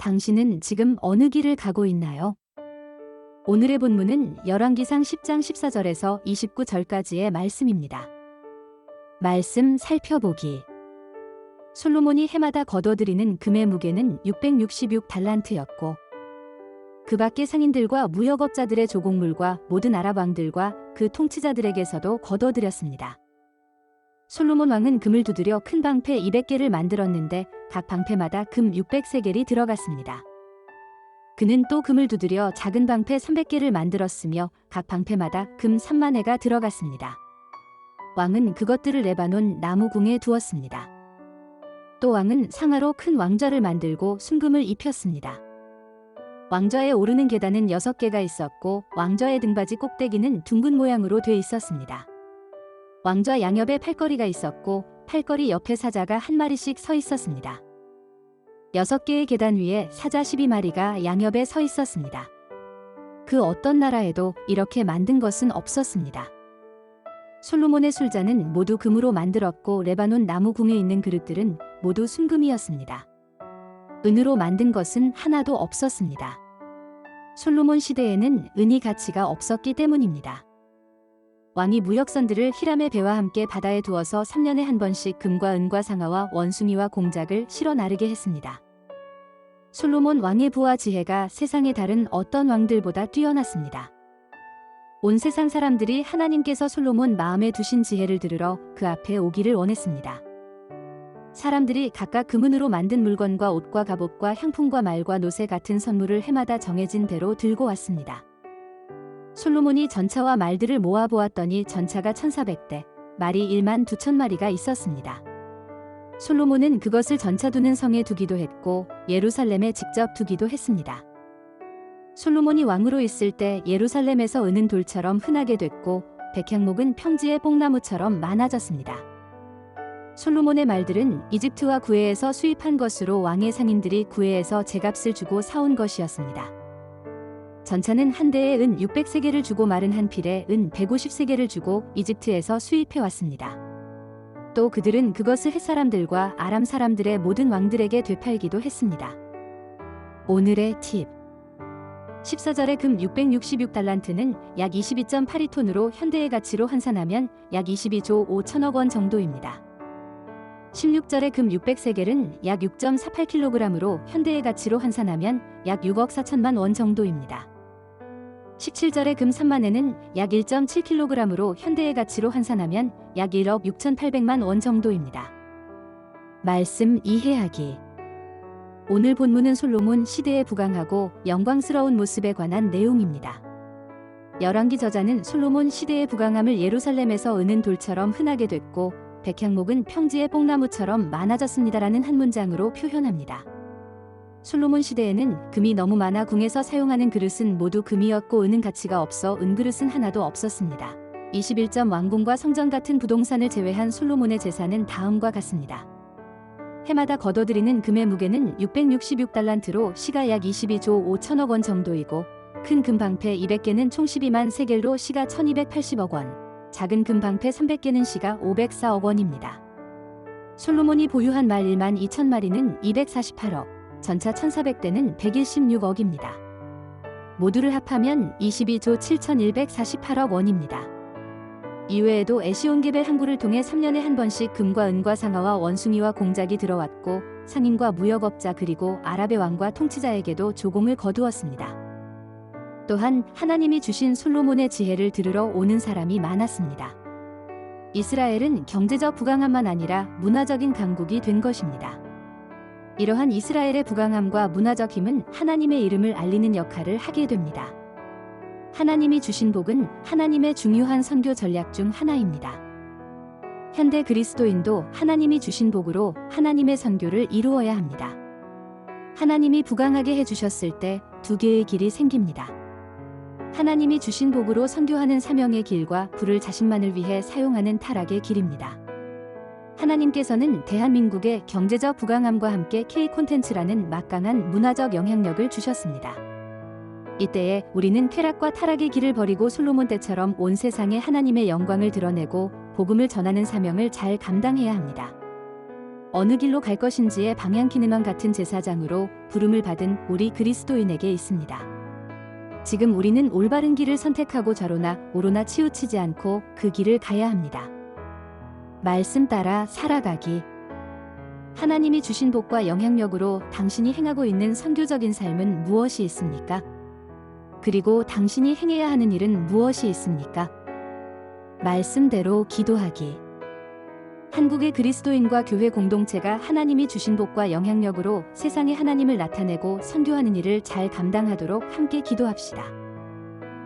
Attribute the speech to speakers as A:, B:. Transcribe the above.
A: 당신은 지금 어느 길을 가고 있나요? 오늘의 본문은 열왕기상 10장 14절에서 29절까지의 말씀입니다. 말씀 살펴보기. 솔로몬이 해마다 거둬들이는 금의 무게는 666달란트였고 그 밖의 상인들과 무역업자들의 조곡물과 모든 아랍 왕들과 그 통치자들에게서도 거둬들였습니다. 솔로몬 왕은 금을 두드려 큰 방패 200개를 만들었는데 각 방패마다 금 600세겔이 들어갔습니다. 그는 또 금을 두드려 작은 방패 300개를 만들었으며 각 방패마다 금 3만 회가 들어갔습니다. 왕은 그것들을 레바논 나무궁에 두었습니다. 또 왕은 상아로 큰 왕좌를 만들고 순금을 입혔습니다. 왕좌에 오르는 계단은 6개가 있었고 왕좌의 등받이 꼭대기는 둥근 모양으로 돼 있었습니다. 왕좌 양옆에 팔걸이가 있었고 팔걸이 옆에 사자가 한 마리씩 서 있었습니다. 6개의 계단 위에 사자 12마리가 양옆에 서 있었습니다. 그 어떤 나라에도 이렇게 만든 것은 없었습니다. 솔로몬의 술잔은 모두 금으로 만들었고 레바논 나무궁에 있는 그릇들은 모두 순금이었습니다. 은으로 만든 것은 하나도 없었습니다. 솔로몬 시대에는 은이 가치가 없었기 때문입니다. 왕이 무역선들을 히람의 배와 함께 바다에 두어서 3년에 한 번씩 금과 은과 상아와 원숭이와 공작을 실어 나르게 했습니다. 솔로몬 왕의 부와 지혜가 세상의 다른 어떤 왕들보다 뛰어났습니다. 온 세상 사람들이 하나님께서 솔로몬 마음에 두신 지혜를 들으러 그 앞에 오기를 원했습니다. 사람들이 각각 금은으로 만든 물건과 옷과 갑옷과 향품과 말과 노새 같은 선물을 해마다 정해진 대로 들고 왔습니다. 솔로몬이 전차와 말들을 모아보았더니 전차가 1400대, 말이 1만 2천 마리가 있었습니다. 솔로몬은 그것을 전차 두는 성에 두기도 했고 예루살렘에 직접 두기도 했습니다. 솔로몬이 왕으로 있을 때 예루살렘에서 은은 돌처럼 흔하게 됐고 백향목은 평지의 뽕나무처럼 많아졌습니다. 솔로몬의 말들은 이집트와 구해에서 수입한 것으로 왕의 상인들이 구해에서 제값을 주고 사온 것이었습니다. 전차는 한 대에 은 600세겔을 주고 말은 한 필에 은 150세겔을 주고 이집트에서 수입해 왔습니다. 또 그들은 그것을 헷사람들과 아람 사람들의 모든 왕들에게 되팔기도 했습니다. 오늘의 팁. 14절의 금 666달란트는 약 22.82톤으로 현대의 가치로 환산하면 약 22조 5천억 원 정도입니다. 16절의 금 600세겔은 약 6.48kg으로 현대의 가치로 환산하면 약 6억 4천만 원 정도입니다. 17절의 금 3만회는 약 1.7kg으로 현대의 가치로 환산하면 약 1억 6,800만 원 정도입니다. 말씀 이해하기. 오늘 본문은 솔로몬 시대에 부강하고 영광스러운 모습에 관한 내용입니다. 열왕기 저자는 솔로몬 시대의 부강함을 예루살렘에서 은은 돌처럼 흔하게 됐고 백향목은 평지의 뽕나무처럼 많아졌습니다라는 한 문장으로 표현합니다. 솔로몬 시대에는 금이 너무 많아 궁에서 사용하는 그릇은 모두 금이었고 은은 가치가 없어 은그릇은 하나도 없었습니다. 21점 왕궁과 성전 같은 부동산을 제외한 솔로몬의 재산은 다음과 같습니다. 해마다 거둬들이는 금의 무게는 666달란트로 시가 약 22조 5천억 원 정도이고 큰 금방패 200개는 총 12만 세겔로 시가 1280억 원, 작은 금방패 300개는 시가 504억 원입니다. 솔로몬이 보유한 말 1만 2천 마리는 248억, 전차 1400대는 116억입니다. 모두를 합하면 22조 7148억 원입니다. 이외에도 에시온게벨 항구를 통해 3년에 한 번씩 금과 은과 상아와 원숭이와 공작이 들어왔고 상인과 무역업자 그리고 아랍의 왕과 통치자에게도 조공을 거두었습니다. 또한 하나님이 주신 솔로몬의 지혜를 들으러 오는 사람이 많았습니다. 이스라엘은 경제적 부강함만 아니라 문화적인 강국이 된 것입니다. 이러한 이스라엘의 부강함과 문화적 힘은 하나님의 이름을 알리는 역할을 하게 됩니다. 하나님이 주신 복은 하나님의 중요한 선교 전략 중 하나입니다. 현대 그리스도인도 하나님이 주신 복으로 하나님의 선교를 이루어야 합니다. 하나님이 부강하게 해주셨을 때 두 개의 길이 생깁니다. 하나님이 주신 복으로 선교하는 사명의 길과 부를 자신만을 위해 사용하는 타락의 길입니다. 하나님께서는 대한민국의 경제적 부강함과 함께 K 콘텐츠라는 막강한 문화적 영향력을 주셨습니다. 이때에 우리는 쾌락과 타락의 길을 버리고 솔로몬 때처럼 온 세상에 하나님의 영광을 드러내고 복음을 전하는 사명을 잘 감당해야 합니다. 어느 길로 갈 것인지의 방향키는왕 같은 제사장으로 부름을 받은 우리 그리스도인에게 있습니다. 지금 우리는 올바른 길을 선택하고 좌로나 우로나 치우치지 않고 그 길을 가야 합니다. 말씀 따라 살아가기. 하나님이 주신 복과 영향력으로 당신이 행하고 있는 선교적인 삶은 무엇이 있습니까? 그리고 당신이 행해야 하는 일은 무엇이 있습니까? 말씀대로 기도하기. 한국의 그리스도인과 교회 공동체가 하나님이 주신 복과 영향력으로 세상에 하나님을 나타내고 선교하는 일을 잘 감당하도록 함께 기도합시다.